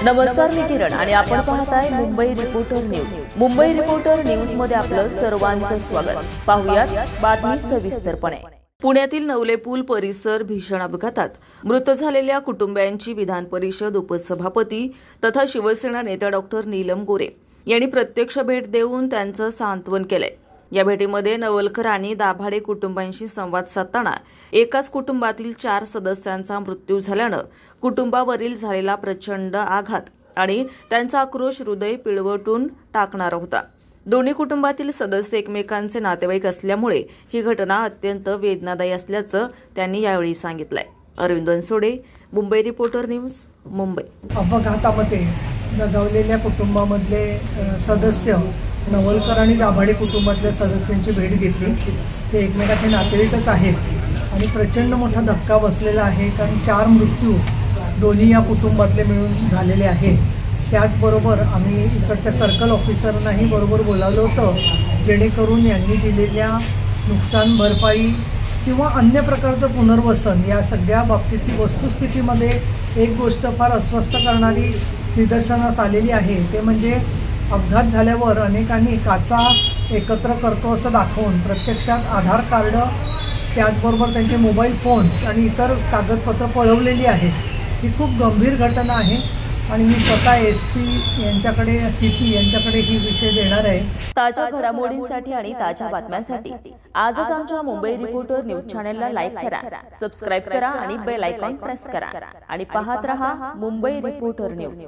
नमस्कार, मी किरण आणि आपण पाहताय Mumbai reporter news. Mumbai reporter news मध्ये आपलं सर्वांचं स्वागत. पाहुयात बातमी सविस्तरपणे. पुण्यातील नवले पूल परिसर भीषण अपघातात मृत झालेल्या कुटुंबियांची विधान परिषद उपसभापती तथा शिवसेना नेता डॉक्टर नीलम गोरे यांनी प्रत्यक्ष भेट देऊन त्यांचं सांत्वन केलंय. या भेटीमध्ये नवलकर आणि दाभाडे कुटुंबांशी संवाद साधताना एकाच कुटुंबातील 4 सदस्यांचा मृत्यू झाल्यानं कुटुंबावरील झालेला प्रचंड आघात आणि त्यांचा आक्रोश हृदय पिळवटून टाकणारा होता. दोन्ही कुटुंबातील सदस्य एकमेकांचे नातेवाईक असल्यामुळे ही घटना अत्यंत वेदनादायी असल्याचं त्यांनी यावेळी सांगितलंय. Arvind Bansode, Mumbai reporter news, Mumbai. अपघातामध्ये दगावलेल्या कुटुंबामधले सदस्य नवलकर आणि दाभाडे कुटुंबातल्या सदस्यांची भेट घेतली. ते एकमेकाचे नातेवाईकच आहेत आणि प्रचंड मोठा धक्का बसलेला आहे, कारण 4 मृत्यू दोन्ही या कुटुंबातले मिळून झालेले आहेत. त्याचबरोबर आम्ही इकडच्या सर्कल ऑफिसरनाही बरोबर बोलावलं होतं, जेणेकरून यांनी दिलेल्या नुकसान भरपाई किंवा अन्य प्रकारचं पुनर्वसन या सगळ्या बाबतीतली वस्तुस्थितीमध्ये एक गोष्ट फार अस्वस्थ करणारी निदर्शनास आलेली आहे. ते म्हणजे अपघात झाल्यावर अनेकांनी काचा एकत्र करतो असं दाखवून प्रत्यक्षात आधार कार्ड, त्याचबरोबर त्यांचे मोबाईल फोन्स आणि इतर कागदपत्र पळवलेली आहेत. ही खूप गंभीर घटना आहे आणि मी स्वतः SP यांच्याकडे, CP यांच्याकडे ही विषय देणार आहे. ताज्या घडामोडींसाठी आणि ताज्या बातम्यांसाठी आजच आमच्या मुंबई रिपोर्टर न्यूज चॅनलला लाईक करा, सबस्क्राईब करा आणि बेल आयकॉन प्रेस करा आणि पाहत रहा मुंबई रिपोर्टर न्यूज.